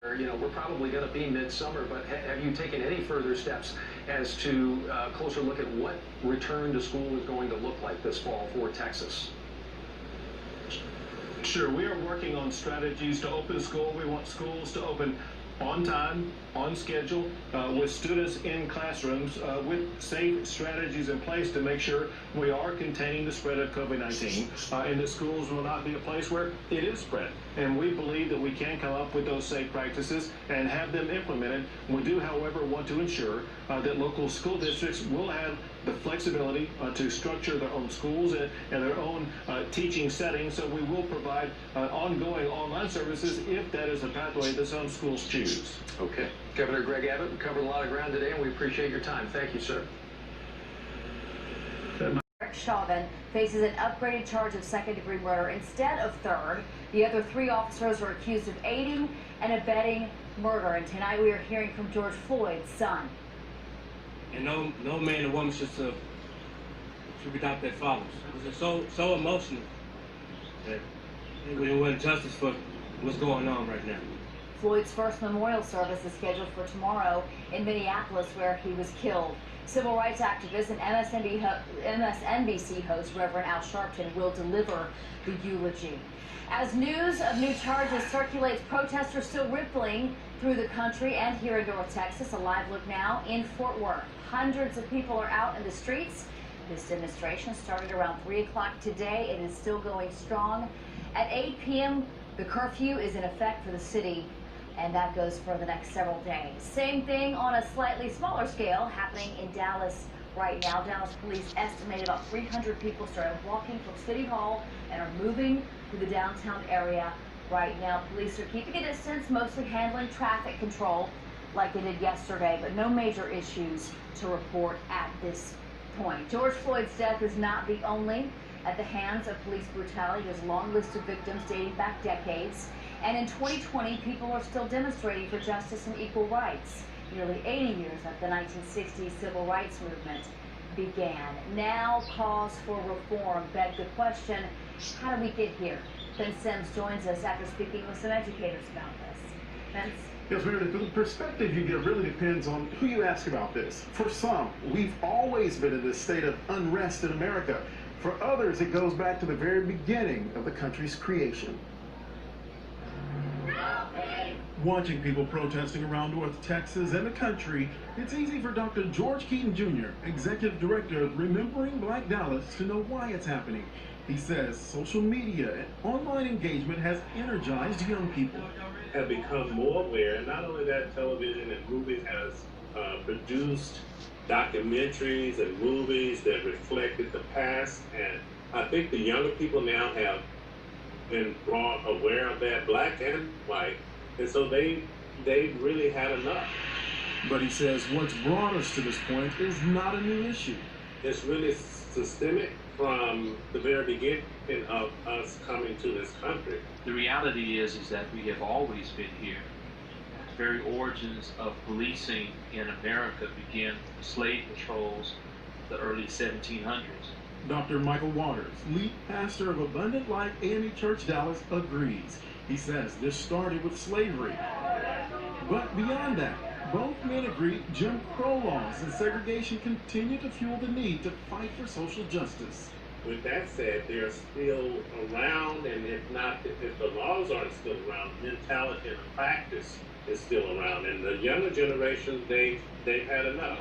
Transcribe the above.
We're probably going to be midsummer, but have you taken any further steps as to closer look at what return to school is going to look like this fall for Texas? Sure, we are working on strategies to open school. We want schools to open on time, on schedule, with students in classrooms, with safe strategies in place to make sure we are containing the spread of COVID-19, and that schools will not be a place where it is spread. And we believe that we can come up with those safe practices and have them implemented. We do, however, want to ensure that local school districts will have the flexibility to structure their own schools and their own teaching settings, so we will provide ongoing online services if that is a pathway that some schools choose. Okay. Governor Greg Abbott, we covered a lot of ground today, and we appreciate your time. Thank you, sir. Chauvin faces an upgraded charge of second-degree murder instead of third. The other 3 officers are accused of aiding and abetting murder. And tonight we are hearing from George Floyd's son. And no man or woman should be without their fathers. It was so emotional that we want justice for what's going on right now. Floyd's first memorial service is scheduled for tomorrow in Minneapolis, where he was killed. Civil rights activist and MSNBC host Reverend Al Sharpton will deliver the eulogy. As news of new charges circulates, protests are still rippling through the country and here in North Texas. A live look now in Fort Worth. Hundreds of people are out in the streets. This demonstration started around 3 o'clock today. It is still going strong. At 8 p.m., the curfew is in effect for the city, and that goes for the next several days. Same thing on a slightly smaller scale happening in Dallas right now. Dallas police estimate about 300 people started walking from City Hall and are moving through the downtown area right now. Police are keeping a distance, mostly handling traffic control like they did yesterday, but no major issues to report at this point. George Floyd's death is not the only at the hands of police brutality. There's a long list of victims dating back decades. And in 2020, people are still demonstrating for justice and equal rights. Nearly 80 years after the 1960s civil rights movement began. Now calls for reform beg the question, how do we get here? Ben Sims joins us after speaking with some educators about this. Vince? Yes, Meredith, the perspective you get really depends on who you ask about this. For some, we've always been in this state of unrest in America. For others, it goes back to the very beginning of the country's creation. Watching people protesting around North Texas and the country, it's easy for Dr. George Keaton Jr., Executive Director of Remembering Black Dallas, to know why it's happening. He says social media and online engagement has energized young people. Have become more aware, and not only that, television and movies has produced documentaries and movies that reflected the past, and I think the younger people now have been brought aware of that, black and white, and so they really had enough. But he says what's brought us to this point is not a new issue. It's really systemic from the very beginning of us coming to this country. The reality is that we have always been here. The very origins of policing in America began with slave patrols in the early 1700s. Dr. Michael Waters, lead pastor of Abundant Life AME Church Dallas, agrees. He says this started with slavery. But beyond that, both men agree Jim Crow laws and segregation continue to fuel the need to fight for social justice. With that said, they're still around, and if the laws aren't still around, mentality and the practice is still around. And the younger generation, they've had enough.